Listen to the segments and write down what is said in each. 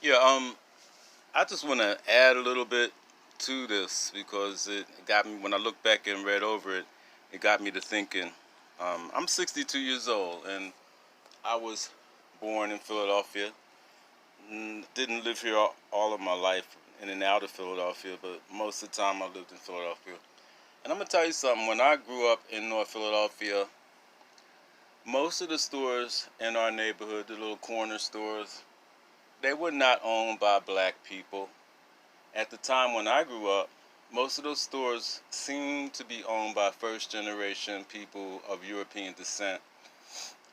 Yeah, I just want to add a little bit to this because it got me, when I look back and read over it, it got me to thinking. I'm 62 years old and I was born in Philadelphia. Didn't live here all of my life in and out of Philadelphia, but most of the time I lived in Philadelphia. And I'm going to tell you something. When I grew up in North Philadelphia, most of the stores in our neighborhood, the little corner stores, they were not owned by black people. At the time when I grew up, most of those stores seemed to be owned by first generation people of European descent.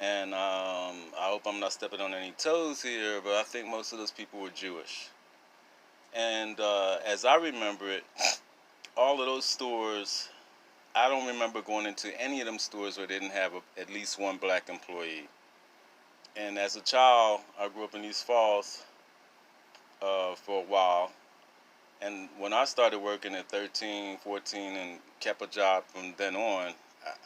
And I hope I'm not stepping on any toes here, but I think most of those people were Jewish. And as I remember it, all of those stores, I don't remember going into any of them stores where they didn't have at least one black employee. And as a child, I grew up in East Falls for a while. And when I started working at 13, 14, and kept a job from then on,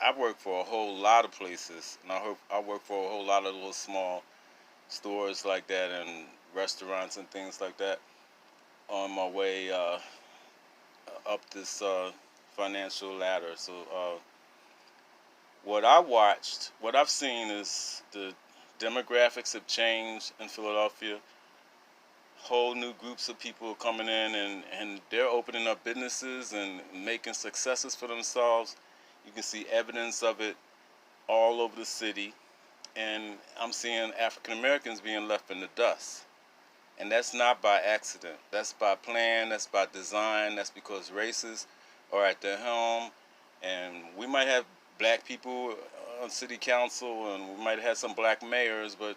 I worked for a whole lot of places. And I worked for a whole lot of little small stores like that and restaurants and things like that on my way up this financial ladder. So what I've seen is the demographics have changed in Philadelphia. Whole new groups of people coming in and they're opening up businesses and making successes for themselves. You can see evidence of it all over the city. And I'm seeing African Americans being left in the dust. And that's not by accident. That's by plan, that's by design, that's because races are at the helm. And we might have black people on city council and we might have some black mayors, but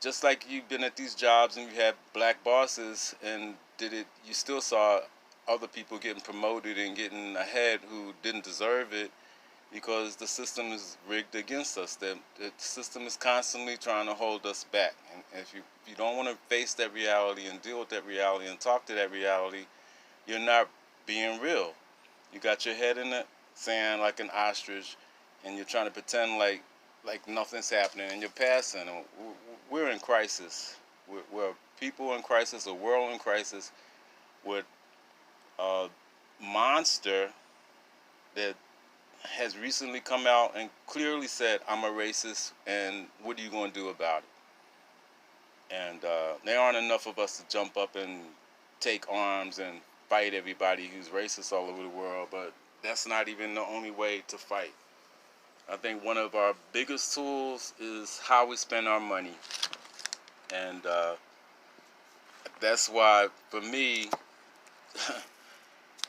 just like you've been at these jobs and you had black bosses and you still saw other people getting promoted and getting ahead who didn't deserve it because the system is rigged against us. The system is constantly trying to hold us back. And if you don't want to face that reality and deal with that reality and talk to that reality, you're not being real. You got your head in the sand like an ostrich, and you're trying to pretend like nothing's happening, and you're passing. And we're in crisis. We're people in crisis, a world in crisis, with a monster that has recently come out and clearly said, I'm a racist, and what are you going to do about it? And there aren't enough of us to jump up and take arms and fight everybody who's racist all over the world, but that's not even the only way to fight. I think one of our biggest tools is how we spend our money. And that's why, for me,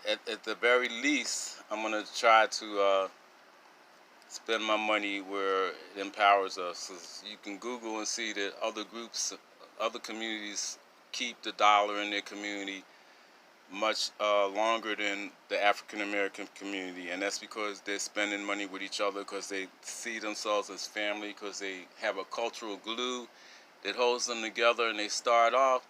at the very least, I'm going to try to spend my money where it empowers us. 'Cause you can Google and see that other groups, other communities keep the dollar in their community much longer than the African American community, and that's because they're spending money with each other because they see themselves as family, because they have a cultural glue that holds them together, and they start off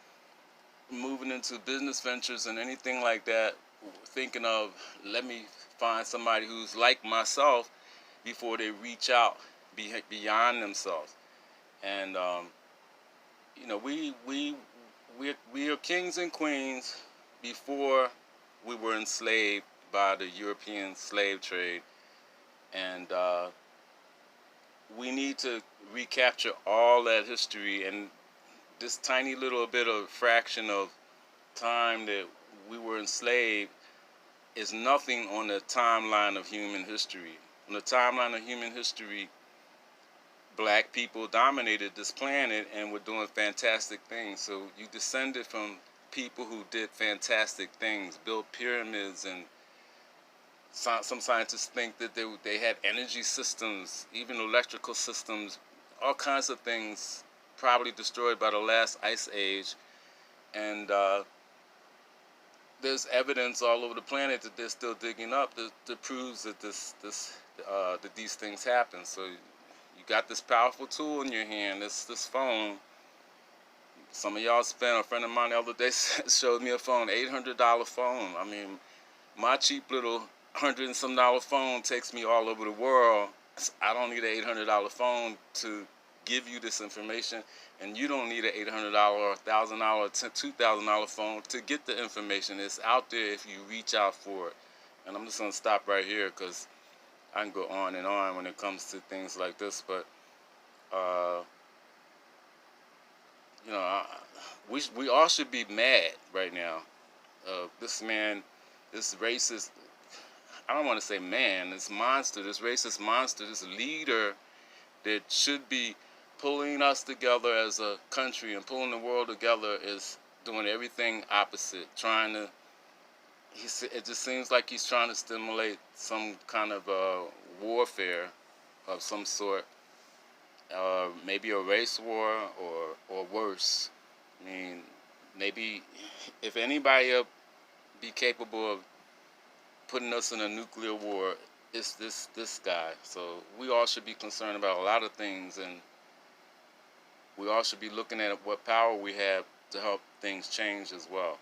moving into business ventures and anything like that, thinking of, let me find somebody who's like myself before they reach out beyond themselves. And we are kings and queens before we were enslaved by the European slave trade, and we need to recapture all that history. And this tiny little bit of fraction of time that we were enslaved is nothing on the timeline of human history. On the timeline of human history, black people dominated this planet and were doing fantastic things. So you descended from people who did fantastic things, built pyramids, and some scientists think that they had energy systems, even electrical systems, all kinds of things probably destroyed by the last ice age. And there's evidence all over the planet that they're still digging up that proves that that these things happen. So you got this powerful tool in your hand, this phone. Some of y'all spent, a friend of mine the other day showed me a phone, $800 phone. I mean, my cheap little $100 and some phone takes me all over the world. I don't need an $800 phone to give you this information, and you don't need an $800, $1,000, $2,000 phone to get the information. It's out there if you reach out for it. And I'm just gonna stop right here because I can go on and on when it comes to things like this. But uh, you know, we all should be mad right now. This man, this racist, I don't want to say man, this monster, this racist monster, this leader that should be pulling us together as a country and pulling the world together is doing everything opposite, trying to, it just seems like he's trying to stimulate some kind of warfare of some sort, maybe a race war or worse. I mean, maybe if anybody be capable of putting us in a nuclear war, it's this guy. So we all should be concerned about a lot of things, and we all should be looking at what power we have to help things change as well.